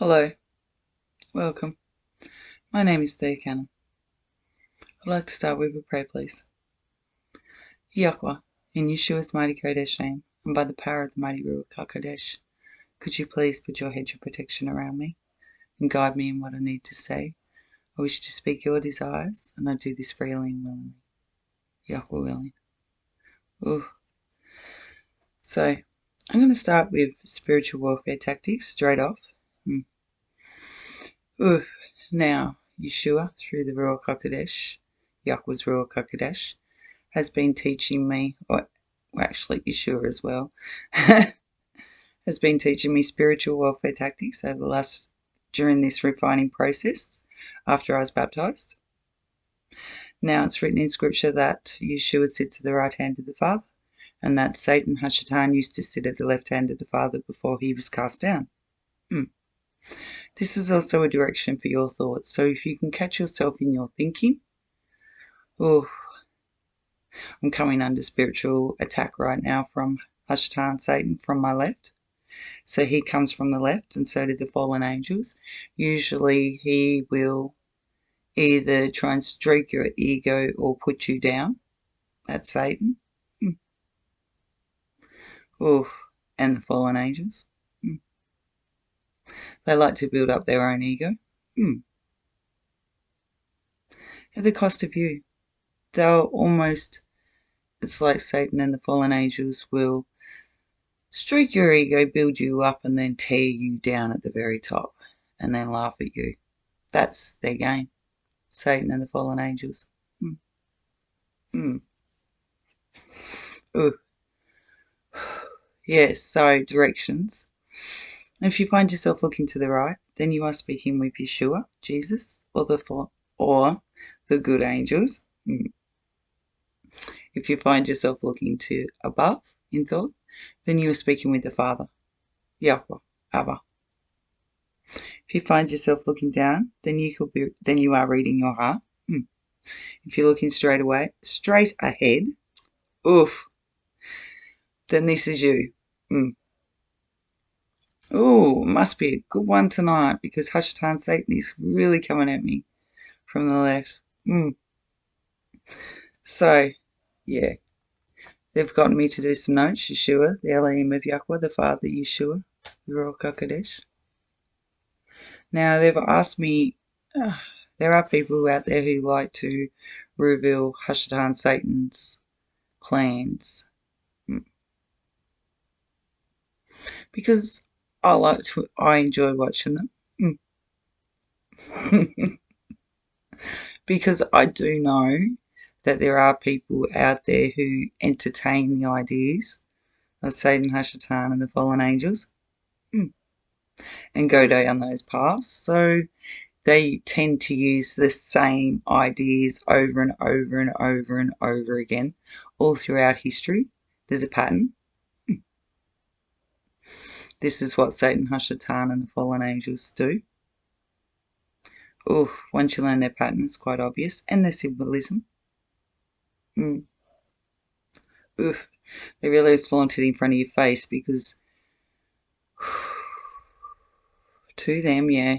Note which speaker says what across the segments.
Speaker 1: Hello, welcome. My name is Thea Cannon. I'd like to start with a prayer, please. Yahweh, in Yeshua's mighty Kodesh name, and by the power of the mighty Ruach HaKodesh, could you please put your hedge of protection around me and guide me in what I need to say? I wish to speak your desires, and I do this freely and willingly. Yahweh willing. Ooh. So, I'm going to start with spiritual warfare tactics straight off. Ooh. Now, Yeshua, through the Ruach HaKodesh, Yahweh's Ruach HaKodesh, has been teaching me, or actually Yeshua as well, has been teaching me spiritual warfare tactics during this refining process after I was baptized. Now it's written in scripture that Yeshua sits at the right hand of the Father, and that Satan Hashatan used to sit at the left hand of the Father before he was cast down. This is also a direction for your thoughts, so if you can catch yourself in your thinking, I'm coming under spiritual attack right now from Hashatan, Satan, from my left. So he comes from the left, and so do the fallen angels. Usually he will either try and stroke your ego or put you down. That's Satan. And the fallen angels. They like to build up their own ego. At the cost of you. It's like Satan and the fallen angels will stroke your ego, build you up, and then tear you down at the very top, and then laugh at you. That's their game. Satan and the fallen angels. Yes, so directions. If you find yourself looking to the right, then you are speaking with Yeshua, Jesus, or the good angels. If you find yourself looking to above in thought, then you are speaking with the Father, Yahweh, Abba. If you find yourself looking down, then you are reading your heart. If you're looking straight ahead, then this is you. Must be a good one tonight, because Hashatan Satan is really coming at me from the left. So, yeah, they've gotten me to do some notes. Yeshua, the Elohim of Yahweh, the Father Yeshua, the Ruach HaKodesh. Now, they've asked me, there are people out there who like to reveal Hashatan Satan's plans. Because I enjoy watching them. Because I do know that there are people out there who entertain the ideas of Satan, Hashatan, and the fallen angels and go down those paths. So they tend to use the same ideas over and over and over and over again all throughout history. There's a pattern. This is what Satan, Hashatan, and the fallen angels do. Once you learn their pattern, it's quite obvious. And their symbolism. They really flaunt it in front of your face, because to them, yeah,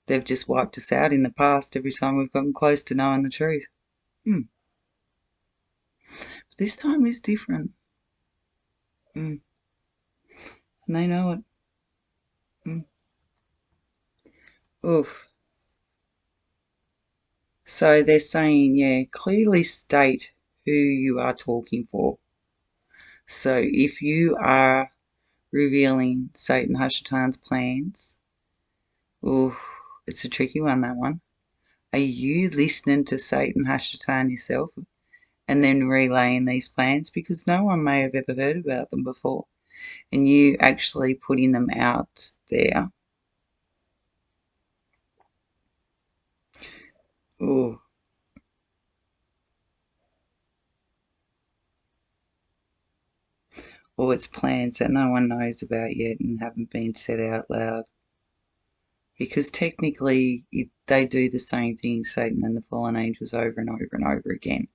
Speaker 1: they've just wiped us out in the past every time we've gotten close to knowing the truth. But this time is different. And they know it. So they're saying, yeah, clearly state who you are talking for. So if you are revealing Satan Hashatan's plans, it's a tricky one, that one. Are you listening to Satan Hashatan yourself and then relaying these plans? Because no one may have ever heard about them before, and you actually putting them out there. Or it's plans that no one knows about yet and haven't been said out loud. Because technically, they do the same thing, Satan and the fallen angels, over and over and over again.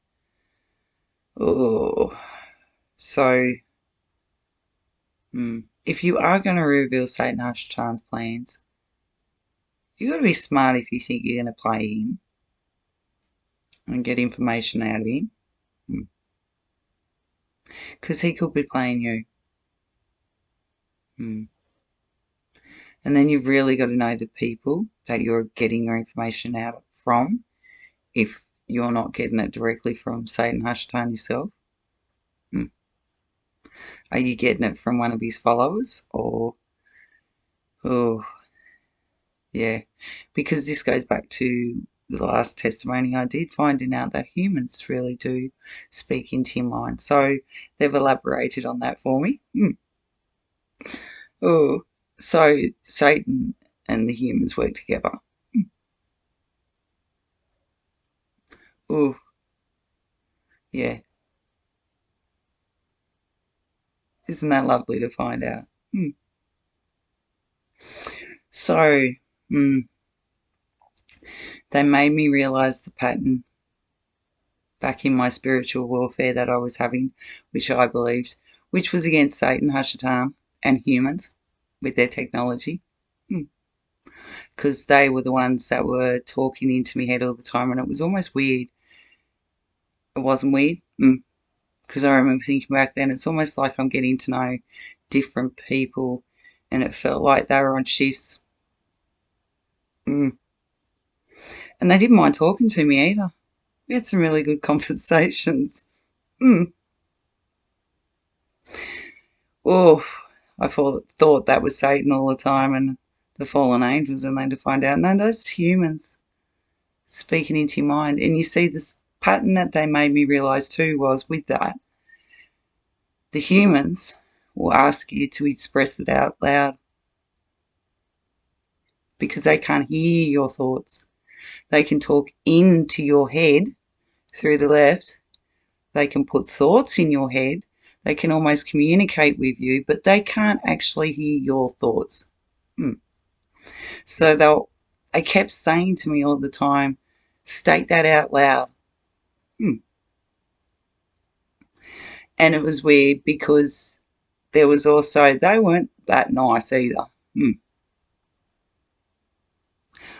Speaker 1: So, if you are going to reveal Satan Hashtan's plans, you got to be smart if you think you're going to play him and get information out of him, because he could be playing you. And then you've really got to know the people that you're getting your information out from, if you're not getting it directly from Satan Hashtan yourself. Are you getting it from one of his followers, or, oh, yeah, because this goes back to the last testimony I did, finding out that humans really do speak into your mind. So they've elaborated on that for me. Oh, so Satan and the humans work together. Oh, yeah. Isn't that lovely to find out? So, they made me realise the pattern back in my spiritual warfare that I was having, which I believed, which was against Satan, Hashatan, and humans with their technology. Because they were the ones that were talking into my head all the time, and it was almost weird. It wasn't weird, because I remember thinking back then, it's almost like I'm getting to know different people, and it felt like they were on shifts. And they didn't mind talking to me either. We had some really good conversations. Oh, I thought that was Satan all the time and the fallen angels, and then to find out, no, that's humans speaking into your mind. And you see, this pattern that they made me realise too was, with that, the humans will ask you to express it out loud because they can't hear your thoughts. They can talk into your head through the left. They can put thoughts in your head. They can almost communicate with you, but they can't actually hear your thoughts. So they kept saying to me all the time, state that out loud. And it was weird because there was also, they weren't that nice either.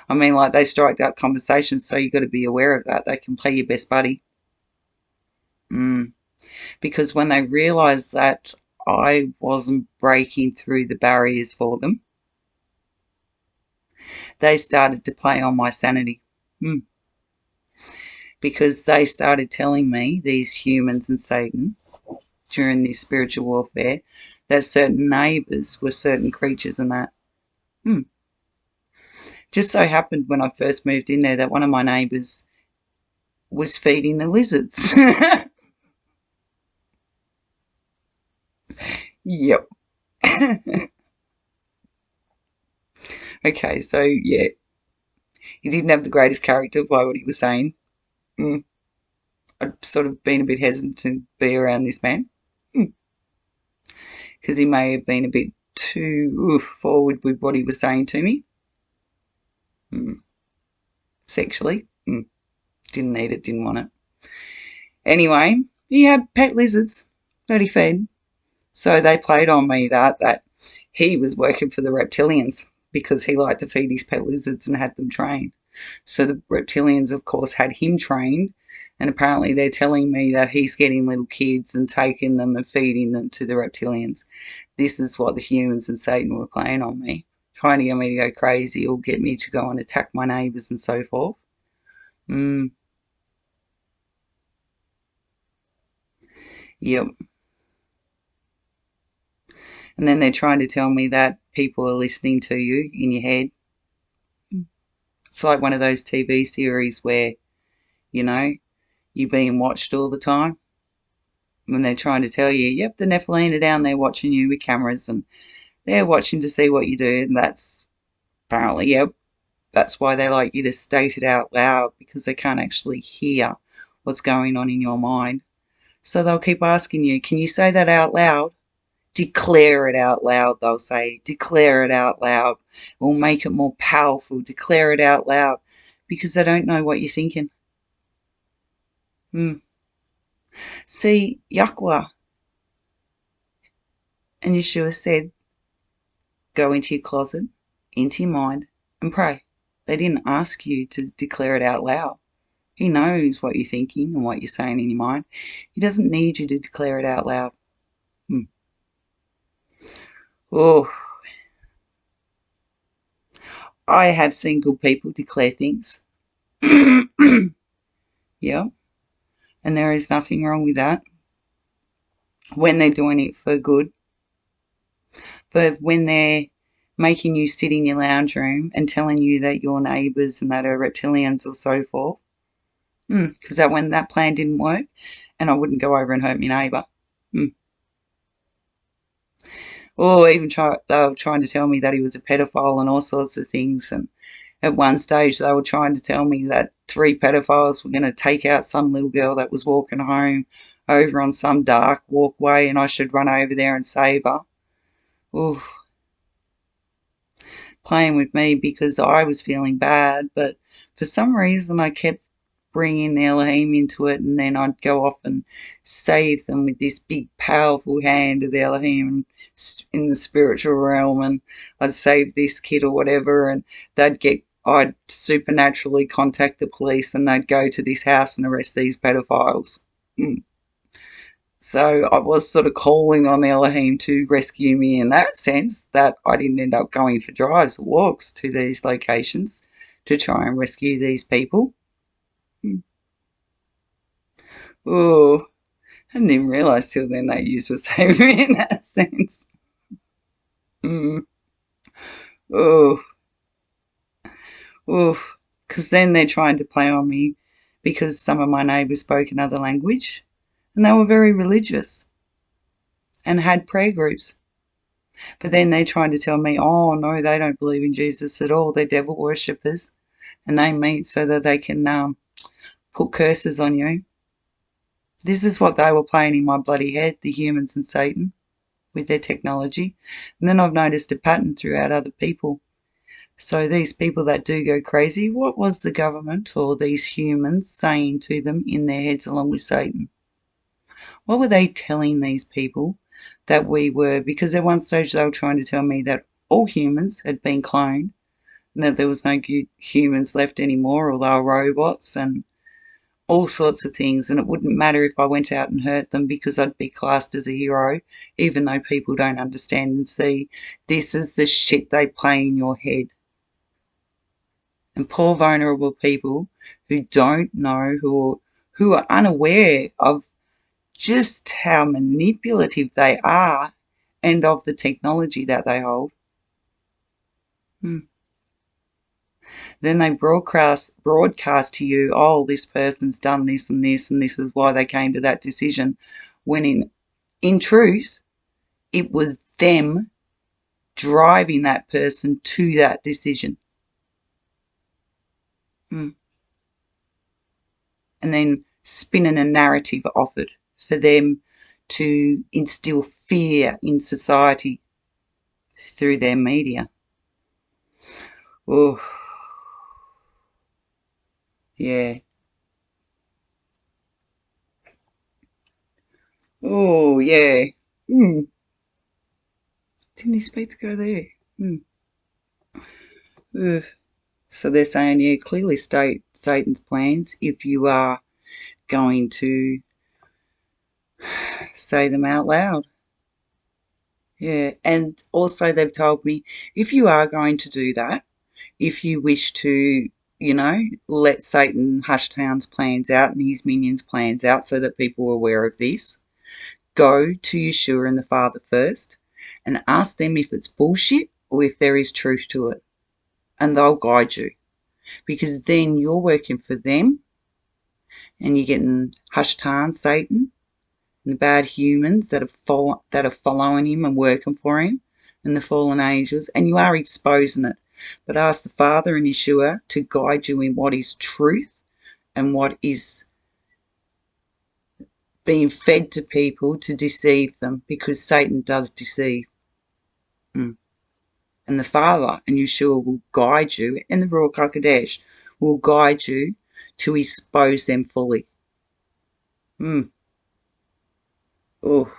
Speaker 1: I mean, like, they strike up conversations, so you've got to be aware of that. They can play your best buddy. Because when they realised that I wasn't breaking through the barriers for them, they started to play on my sanity. Because they started telling me, these humans and Satan, during this spiritual warfare, that certain neighbours were certain creatures and that. Just so happened when I first moved in there that one of my neighbours was feeding the lizards. Yep. Okay, so yeah, he didn't have the greatest character by what he was saying. I'd sort of been a bit hesitant to be around this man because he may have been a bit too forward with what he was saying to me. Sexually. Didn't need it, didn't want it. Anyway, he had pet lizards that he fed. So they played on me that he was working for the reptilians because he liked to feed his pet lizards and had them trained. So the reptilians, of course, had him trained, and apparently they're telling me that he's getting little kids and taking them and feeding them to the reptilians. This is what the humans and Satan were playing on me, trying to get me to go crazy or get me to go and attack my neighbours and so forth. Yep. And then they're trying to tell me that people are listening to you in your head. It's like one of those TV series where, you're being watched all the time. When they're trying to tell you, yep, the Nephilim are down there watching you with cameras and they're watching to see what you do. And that's apparently, yep, that's why they like you to state it out loud, because they can't actually hear what's going on in your mind. So they'll keep asking you, can you say that out loud? Declare it out loud, they'll say. Declare it out loud. We'll make it more powerful. Declare it out loud. Because they don't know what you're thinking. See, Yahweh and Yeshua said Go into your closet, into your mind, and pray. They didn't ask you to declare it out loud. He knows what you're thinking and what you're saying in your mind. He doesn't need you to declare it out loud. Oh, I have seen good people declare things. Yeah, and there is nothing wrong with that when they're doing it for good. But when they're making you sit in your lounge room and telling you that your neighbours and that are reptilians or so forth, because when that plan didn't work, and I wouldn't go over and hurt my neighbour. Or even they were trying to tell me that he was a pedophile and all sorts of things. And at one stage, they were trying to tell me that 3 pedophiles were going to take out some little girl that was walking home over on some dark walkway, and I should run over there and save her. Ooh, playing with me because I was feeling bad, but for some reason I kept bringing the Elohim into it, and then I'd go off and save them with this big powerful hand of the Elohim in the spiritual realm, and I'd save this kid or whatever, and I'd supernaturally contact the police, and they'd go to this house and arrest these pedophiles. So I was sort of calling on the Elohim to rescue me in that sense, that I didn't end up going for drives or walks to these locations to try and rescue these people. Oh, I didn't even realise till then that you were saving me in that sense. Oh, because then they're trying to play on me because some of my neighbours spoke another language, and they were very religious and had prayer groups. But then they're trying to tell me, oh, no, they don't believe in Jesus at all. They're devil worshippers, and they meet so that they can put curses on you. This is what they were playing in my bloody head, the humans and Satan, with their technology. And then I've noticed a pattern throughout other people. So these people that do go crazy, what was the government or these humans saying to them in their heads along with Satan? What were they telling these people that we were? Because at one stage they were trying to tell me that all humans had been cloned and that there was no humans left anymore, or they were robots and all sorts of things, and it wouldn't matter if I went out and hurt them because I'd be classed as a hero, even though people don't understand and see. This is the shit they play in your head. And poor vulnerable people who don't know, who are unaware of just how manipulative they are and of the technology that they hold. Then they broadcast to you, oh, this person's done this and this, and this is why they came to that decision, when in truth, it was them driving that person to that decision. And then spinning a narrative off it for them to instill fear in society through their media. Oh, yeah. Oh, yeah. Didn't expect to go there. So they're saying, yeah, clearly state Satan's plans if you are going to say them out loud. Yeah, and also they've told me if you are going to do that, if you wish to, let Satan hush Town's plans out and his minions' plans out so that people are aware of this, go to Yeshua and the Father first and ask them if it's bullshit or if there is truth to it. And they'll guide you, because then you're working for them and you're getting Hushtan, Satan, and the bad humans that are following him and working for him, and the fallen angels, and you are exposing it. But ask the Father and Yeshua to guide you in what is truth and what is being fed to people to deceive them, because Satan does deceive. And the Father and Yeshua will guide you, and the Ruach HaKodesh will guide you to expose them fully. Oh.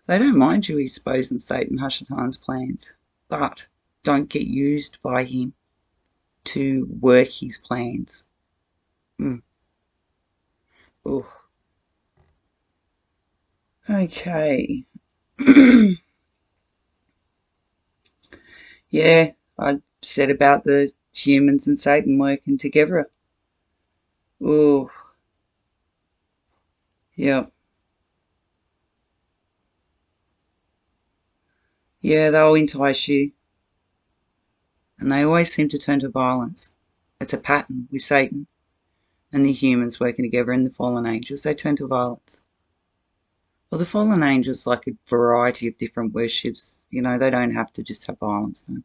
Speaker 1: They don't mind you exposing Satan Hashatan's plans, but don't get used by him to work his plans. Ooh. Okay. Yeah, I said about the humans and Satan working together. Oh, yeah. Yeah, they'll entice you. And they always seem to turn to violence. It's a pattern with Satan and the humans working together and the fallen angels. They turn to violence. Well, the fallen angels like a variety of different worships. You know, they don't have to just have violence, no.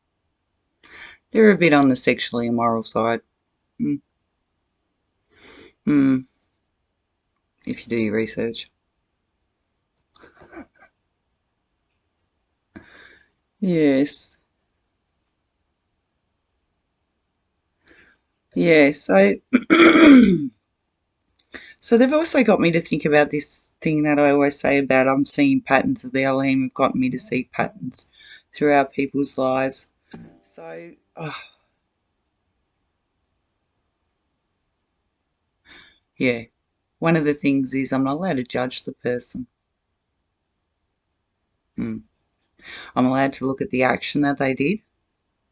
Speaker 1: They're a bit on the sexually immoral side. Mm. Mm. If you do your research. Yes. Yes. So So they've also got me to think about this thing that I always say about I'm seeing patterns of the Elohim have gotten me to see patterns throughout people's lives. So, yeah, one of the things is I'm not allowed to judge the person. I'm allowed to look at the action that they did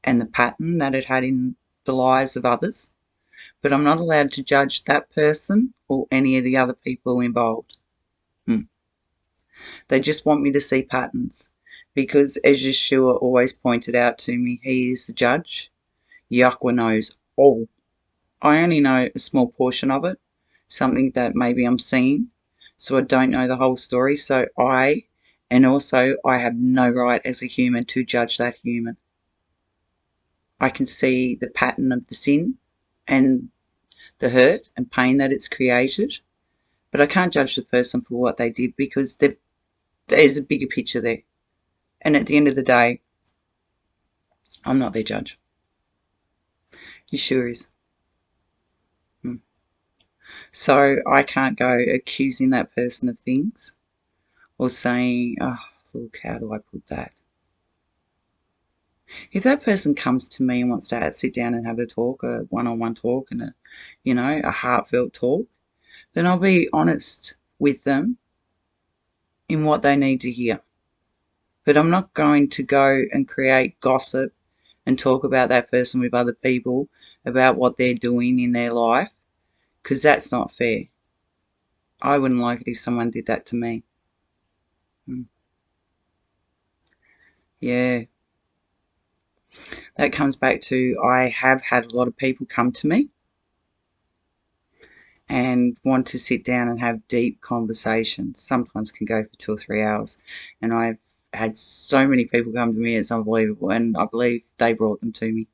Speaker 1: and the pattern that it had in the lives of others, but I'm not allowed to judge that person or any of the other people involved. They just want me to see patterns because, as Yeshua always pointed out to me, he is the judge. Yahweh knows all. I only know a small portion of it, something that maybe I'm seeing, so I don't know the whole story. And also I have no right as a human to judge that human. I can see the pattern of the sin and the hurt and pain that it's created, but I can't judge the person for what they did because there's a bigger picture there. And at the end of the day, I'm not their judge. Yeshua is. So I can't go accusing that person of things or saying, oh, look, how do I put that? If that person comes to me and wants to sit down and have a talk, a one-on-one talk and a heartfelt talk, then I'll be honest with them in what they need to hear. But I'm not going to go and create gossip and talk about that person with other people about what they're doing in their life, because that's not fair. I wouldn't like it if someone did that to me. Yeah. That comes back to I have had a lot of people come to me and want to sit down and have deep conversations. Sometimes can go for 2 or 3 hours. And I've had so many people come to me, it's unbelievable. And I believe they brought them to me.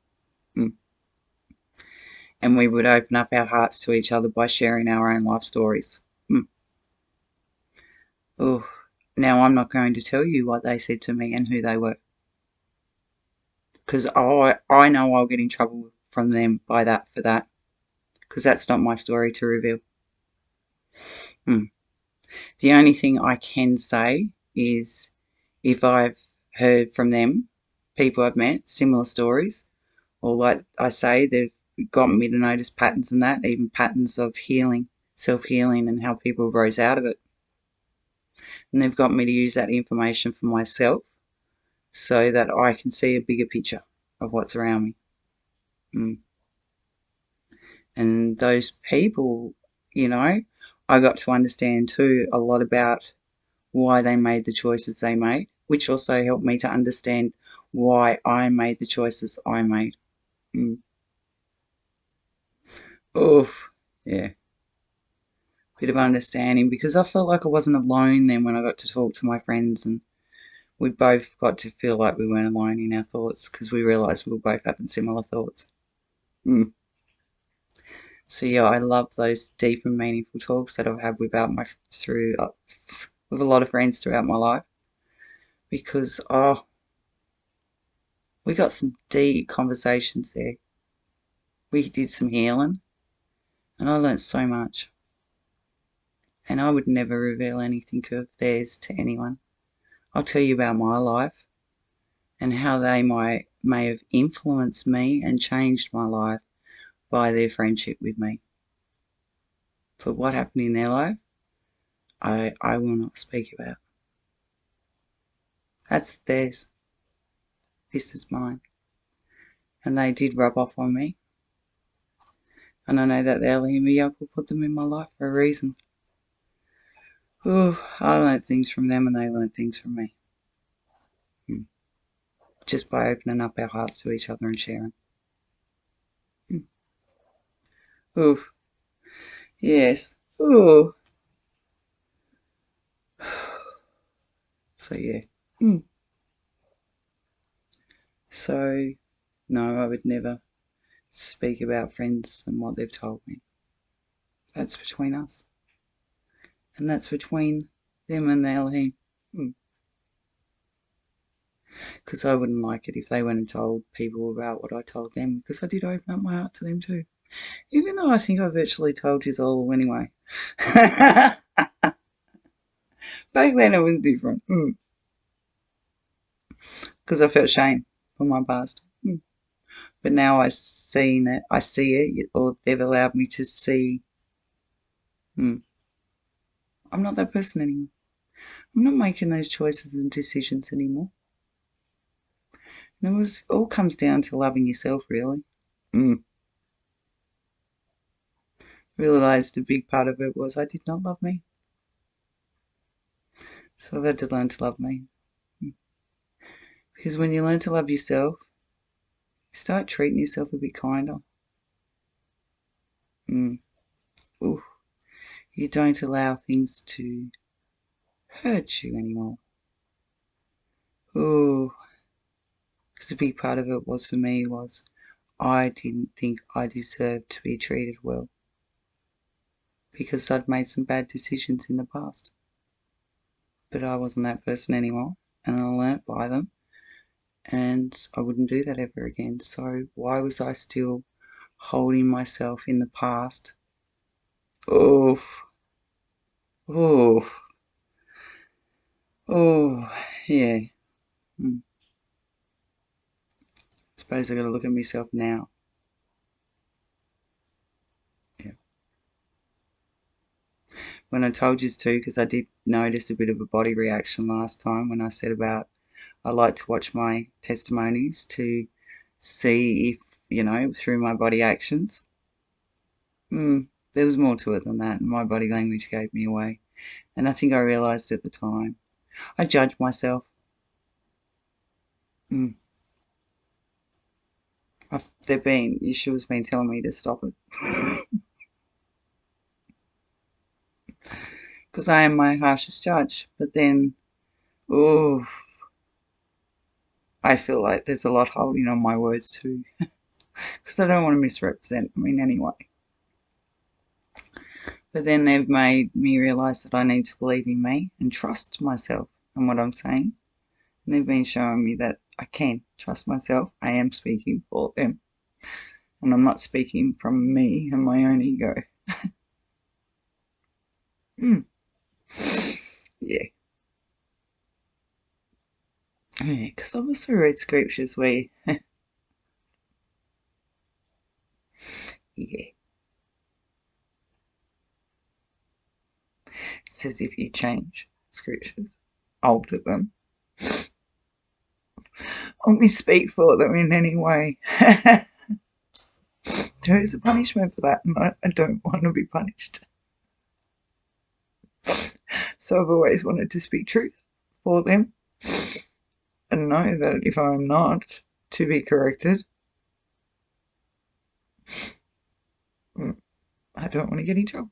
Speaker 1: And we would open up our hearts to each other by sharing our own life stories. Oh, now I'm not going to tell you what they said to me and who they were, because I know I'll get in trouble from them for that, because that's not my story to reveal. The only thing I can say is if I've heard from them, people I've met, similar stories, or like I say, they've gotten me to notice patterns in that, even patterns of healing, self-healing, and how people rose out of it. And they've got me to use that information for myself so that I can see a bigger picture of what's around me. And those people, I got to understand too a lot about why they made the choices they made, which also helped me to understand why I made the choices I made. Oh, yeah. Bit of understanding, because I felt like I wasn't alone then when I got to talk to my friends, and we both got to feel like we weren't alone in our thoughts because we realised we were both having similar thoughts. So yeah, I love those deep and meaningful talks that I've had with with a lot of friends throughout my life, because we got some deep conversations there. We did some healing, and I learnt so much. And I would never reveal anything of theirs to anyone. I'll tell you about my life and how they may have influenced me and changed my life by their friendship with me. But what happened in their life, I will not speak about. That's theirs. This is mine. And they did rub off on me. And I know that the Elohim Yahweh put them in my life for a reason. Oh, I learned things from them and they learned things from me. Just by opening up our hearts to each other and sharing. Oh, yes. Oh. So, yeah. So, no, I would never speak about friends and what they've told me. That's between us. And that's between them and the Elohim. Because I wouldn't like it if they went and told people about what I told them, because I did open up my heart to them too. Even though I think I virtually told you all anyway. Back then it was different. Because I felt shame for my past. But now I see it, or they've allowed me to see. I'm not that person anymore. I'm not making those choices and decisions anymore. And it all comes down to loving yourself, really. Realised a big part of it was I did not love me. So I've had to learn to love me. Because when you learn to love yourself, you start treating yourself a bit kinder. You don't allow things to hurt you anymore. Because a big part of it was for me was I didn't think I deserved to be treated well. Because I'd made some bad decisions in the past. But I wasn't that person anymore, and I learnt by them. And I wouldn't do that ever again. So why was I still holding myself in the past? Yeah. I suppose I got to look at myself now. Yeah. When I told you to, because I did notice a bit of a body reaction last time when I said about I like to watch my testimonies to see if, through my body actions. There was more to it than that. My body language gave me away. And I think I realised at the time. I judged myself. Yeshua's been telling me to stop it. Because I am my harshest judge. But then, I feel like there's a lot holding on my words too. Because I don't want to misrepresent them in any way. But then they've made me realise that I need to believe in me and trust myself and what I'm saying. And they've been showing me that I can trust myself. I am speaking for them. And I'm not speaking from me and my own ego. Yeah. Because I've also read scriptures where it says if you change scriptures, alter them, or misspeak for them in any way, there is a punishment for that, and I don't want to be punished. So I've always wanted to speak truth for them and know that if I'm not to be corrected, I don't want to get in trouble.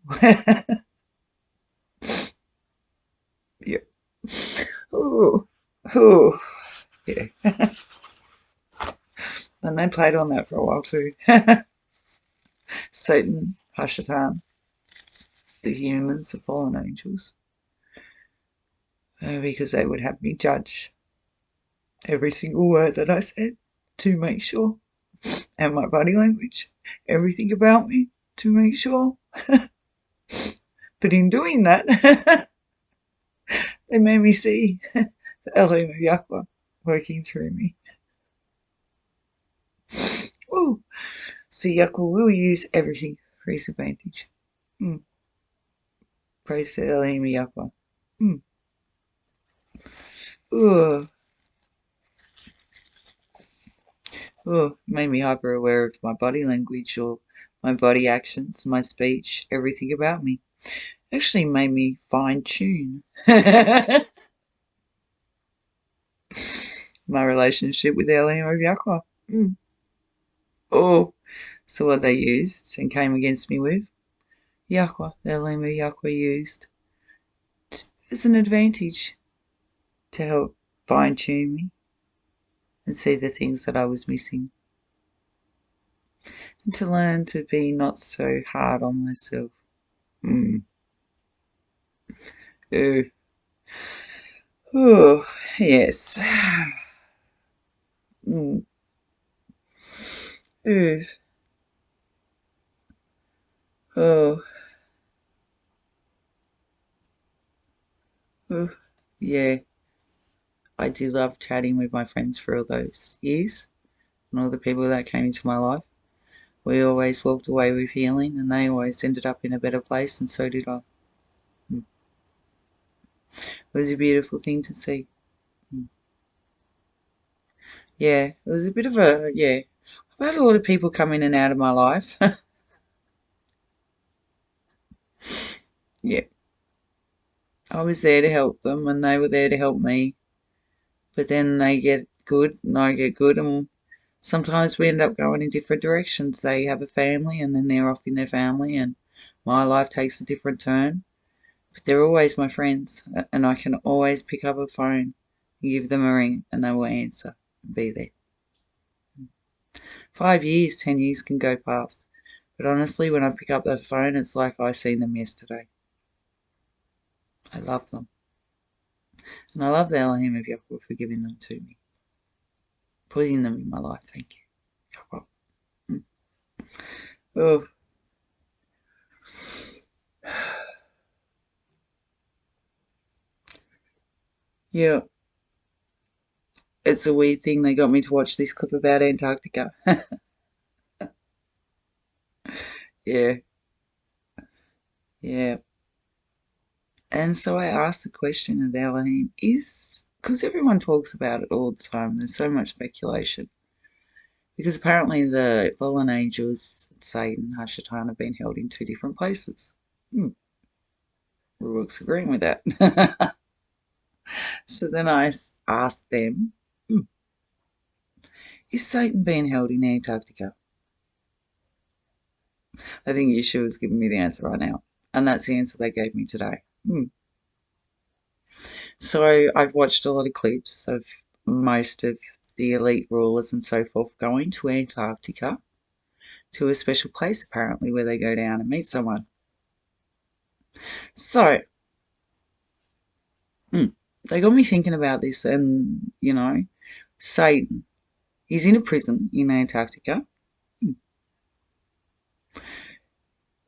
Speaker 1: Yeah. Yeah. And they played on that for a while too. Satan, Hashatan, the humans, the fallen angels, because they would have me judge every single word that I said to make sure, and my body language, everything about me to make sure. But in doing that, they made me see The Elohim of Yahweh working through me. Ooh. So Yahweh will use everything for his advantage. Mm. Praise the Elohim of Yahweh. Mm. Ooh. Ooh. Made me hyper aware of my body language or my body actions, my speech, everything about me. Actually made me fine tune my relationship with the Elohim of Yahweh. Mm. Oh. So what they used and came against me with, Yahweh, the Elohim of Yahweh used as an advantage to help fine tune me and see the things that I was missing. And to learn to be not so hard on myself. Mm. Ooh. Ooh. Yes. Mm. Ooh. Oh. Ooh. Yeah. I do love chatting with my friends for all those years and all the people that came into my life. We always walked away with healing and they always ended up in a better place, and so did I. Mm. It was a beautiful thing to see. Mm. Yeah, it was a bit of a, yeah. I've had a lot of people come in and out of my life. Yeah, I was there to help them and they were there to help me. But then they get good and I get good, and sometimes we end up going in different directions. They have a family and then they're off in their family, and my life takes a different turn. But they're always my friends, and I can always pick up a phone and give them a ring and they will answer and be there. 5 years, 10 years can go past. But honestly, when I pick up the phone, it's like I seen them yesterday. I love them. And I love the Elohim of Yahweh for giving them to me, putting them in my life. Thank you, Yahweh. Oh, yeah. It's a weird thing. They got me to watch this clip about Antarctica. Yeah, yeah. And so I asked the question of Elohim, is, because everyone talks about it all the time, there's so much speculation. Because apparently the fallen angels, Satan, Hashatan, have been held in two different places. Rourke's agreeing with that. So then I asked them, is Satan being held in Antarctica? I think Yeshua's giving me the answer right now. And that's the answer they gave me today. So I've watched a lot of clips of most of the elite rulers and so forth going to Antarctica, to a special place apparently where they go down and meet someone. So they got me thinking about this, and Satan, he's in a prison in Antarctica.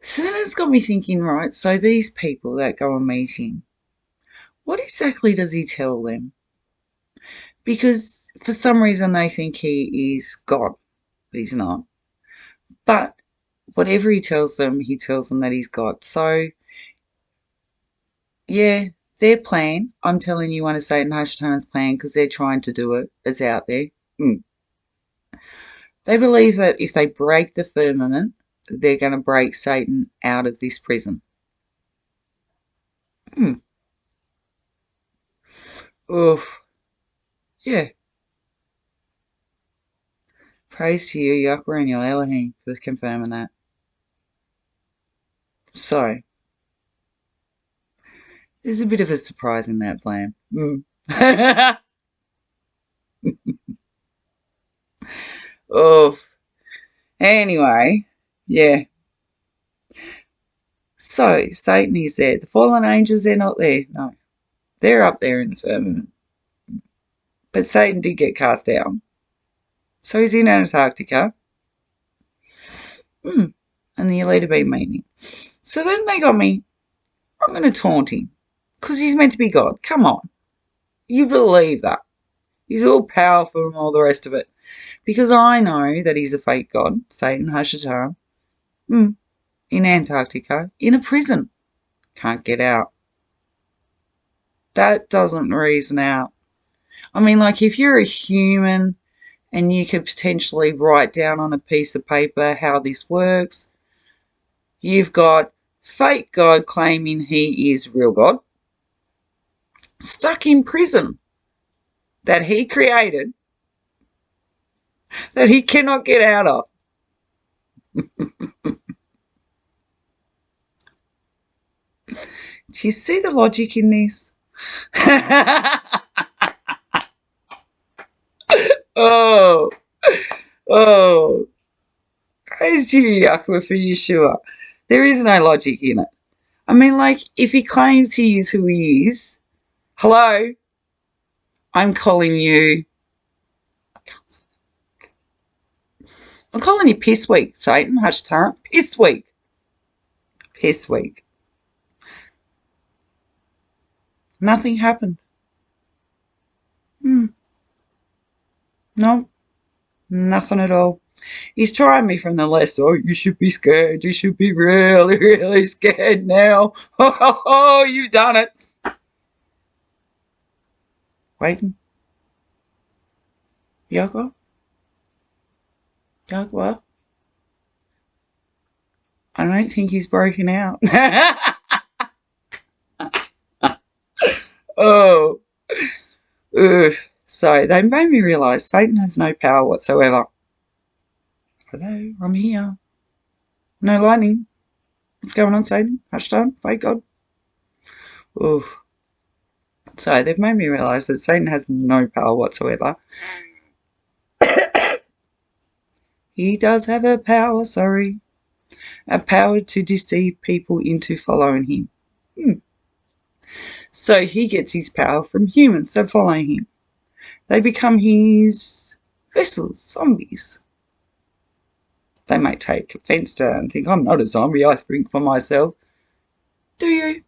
Speaker 1: So then it's got me thinking, right, so these people that go and meet him, what exactly does he tell them? Because for some reason they think he is God, but he's not. But whatever he tells them that he's God. So, yeah, their plan, I'm telling you one of Satan Hashtan's plan, because they're trying to do it, it's out there. They believe that if they break the firmament, they're going to break Satan out of this prison. Oof. Yeah. Praise to you, Yahweh and your Elohim, for confirming that. So, there's a bit of a surprise in that plan. Oof. Anyway, yeah. So, Satan is there. The fallen angels, they're not there. No. They're up there in the firmament. But Satan did get cast down. So he's in Antarctica. And the elite have been meeting. So then they got me, I'm going to taunt him. Because he's meant to be God. Come on. You believe that. He's all powerful and all the rest of it. Because I know that he's a fake god, Satan Hashatan, in Antarctica, in a prison. Can't get out. That doesn't reason out. I mean, like, if you're a human and you could potentially write down on a piece of paper how this works, you've got fake God claiming he is real God, stuck in prison that he created, that he cannot get out of. Do you see the logic in this? Oh, praise to you, Yakwa, for Yeshua. There is no logic in it. I mean, like, if he claims he is who he is, hello, I'm calling you, I'm calling you piss weak, Satan, Hashtar, piss weak. Piss weak. Nothing happened. No, nothing at all. He's trying me from the list. Oh, you should be scared. You should be really, really scared now. Oh, you've done it. Waiting. Yakwa? Yakwa? I don't think he's broken out. Oh. Ugh. So they made me realise Satan has no power whatsoever. Hello, I'm here. No lightning. What's going on, Satan? Hashtag, fake God. Ooh. So they've made me realise that Satan has no power whatsoever. He does have a power, a power to deceive people into following him. So he gets his power from humans that follow him. They become his vessels, zombies. They may take offence to and think, I'm not a zombie, I think for myself. Do you?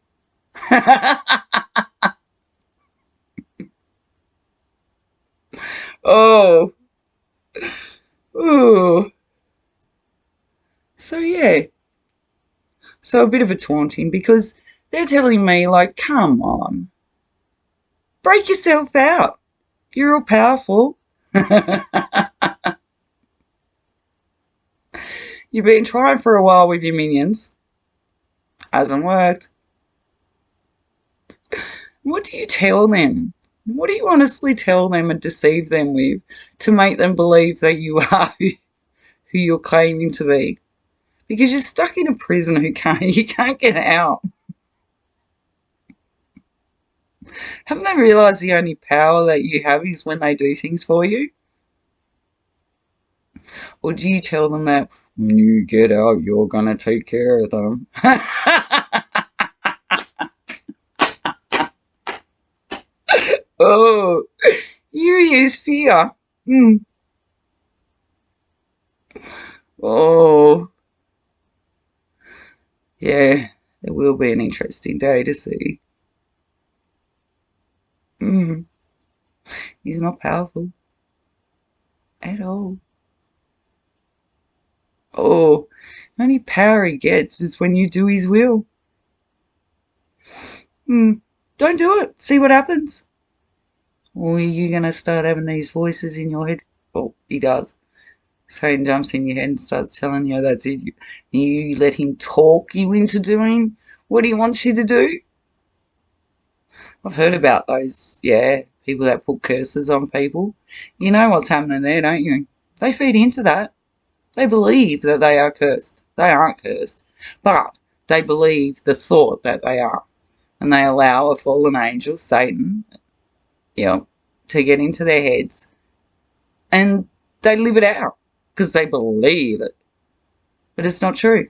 Speaker 1: Oh. Ooh. So, yeah. So a bit of a taunting because they're telling me, like, come on. Break yourself out. You're all powerful. You've been trying for a while with your minions. Hasn't worked. What do you tell them? What do you honestly tell them and deceive them with to make them believe that you are who you're claiming to be? Because you're stuck in a prison you can't get out. Haven't they realised the only power that you have is when they do things for you? Or do you tell them that when you get out, you're going to take care of them? Oh, you use fear. Oh, yeah, it will be an interesting day to see. He's not powerful at all. Oh, the only power he gets is when you do his will. Don't do it. See what happens. Or are you going to start having these voices in your head? Oh, he does. Satan jumps in your head and starts telling you that's it. You let him talk you into doing what he wants you to do. I've heard about those, people that put curses on people. You know what's happening there, don't you? They feed into that. They believe that they are cursed. They aren't cursed. But they believe the thought that they are. And they allow a fallen angel, Satan, to get into their heads. And they live it out because they believe it. But it's not true.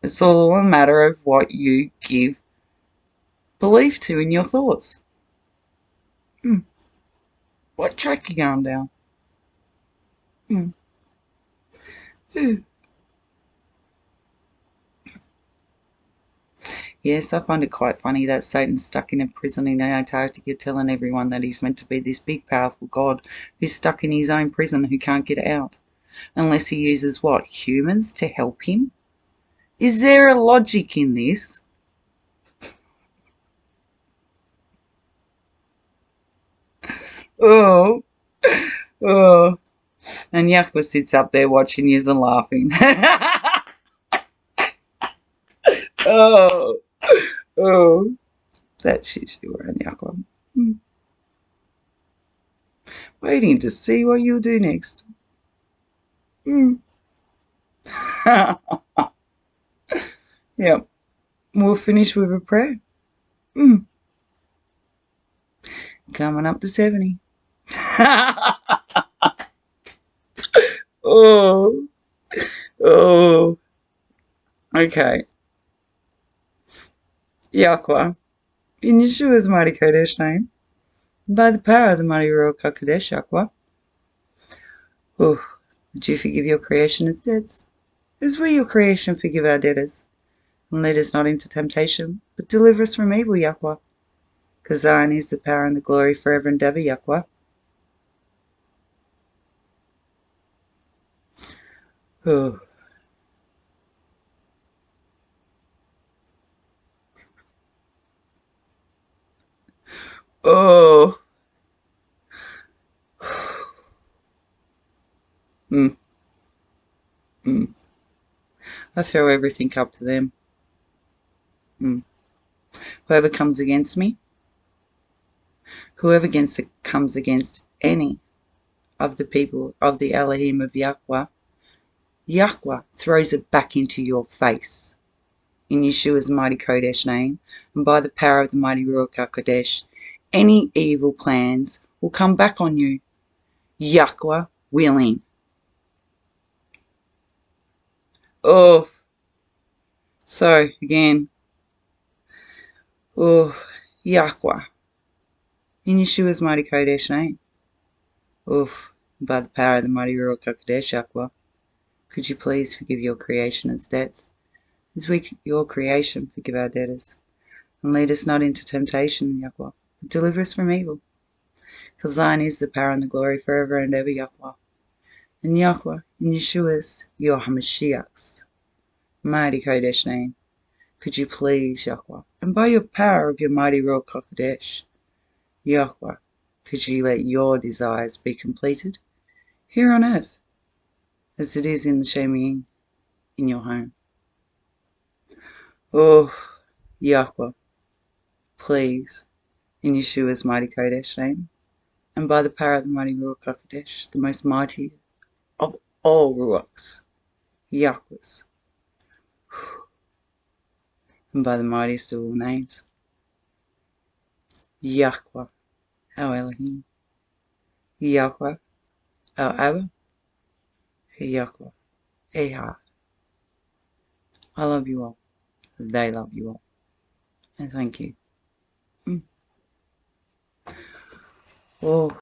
Speaker 1: It's all a matter of what you give belief to in your thoughts. What track are you going down? Yes, I find it quite funny that Satan's stuck in a prison in Antarctica telling everyone that he's meant to be this big, powerful God who's stuck in his own prison who can't get out. Unless he uses what? Humans to help him? Is there a logic in this? Oh, oh. And Yakwa sits up there watching you and laughing. Oh, oh. That's shit you were in Yakwa. Waiting to see what you'll do next. Yep. We'll finish with a prayer. Coming up to 70. Oh, oh. Okay. Yakwa, in Yeshua's mighty Kodesh name, by the power of the mighty Ruach HaKodesh, Yakwa, oh, would you forgive your creation its debts, as we your creation forgive our debtors, and lead us not into temptation, but deliver us from evil, Yakwa, because thine is the power and the glory forever and ever, Yakwa. Oh. Oh. Mm. Mm. I throw everything up to them. Whoever comes against me, whoever comes against any of the people of the Elohim of Yahweh, Yahweh throws it back into your face. In Yeshua's mighty Kodesh name, and by the power of the mighty Ruach HaKodesh, any evil plans will come back on you. Yahweh willing. Oh, so again. Oh, Yahweh. In Yeshua's mighty Kodesh name. Oh, by the power of the mighty Ruach HaKodesh, Yahweh. Could you please forgive your creation its debts, as we, your creation, forgive our debtors? And lead us not into temptation, Yahweh, but deliver us from evil. Because thine is the power and the glory forever and ever, Yahweh. And Yahweh, in Yeshua's, your HaMashiach's mighty Kodesh name, could you please, Yahweh, and by your power of your mighty Ruach HaKodesh, Yahweh, could you let your desires be completed here on earth, as it is in the Shemayim, in your home. Oh, Yahweh, please, in Yeshua's mighty Kodesh name, and by the power of the mighty Ruach HaKodesh, the most mighty of all Ruachs, Yahwehs, and by the mightiest of all names, Yahweh, our Elohim, Yahweh, our Abba, Yahweh, Ehad. I love you all. They love you all. And thank you. Oh.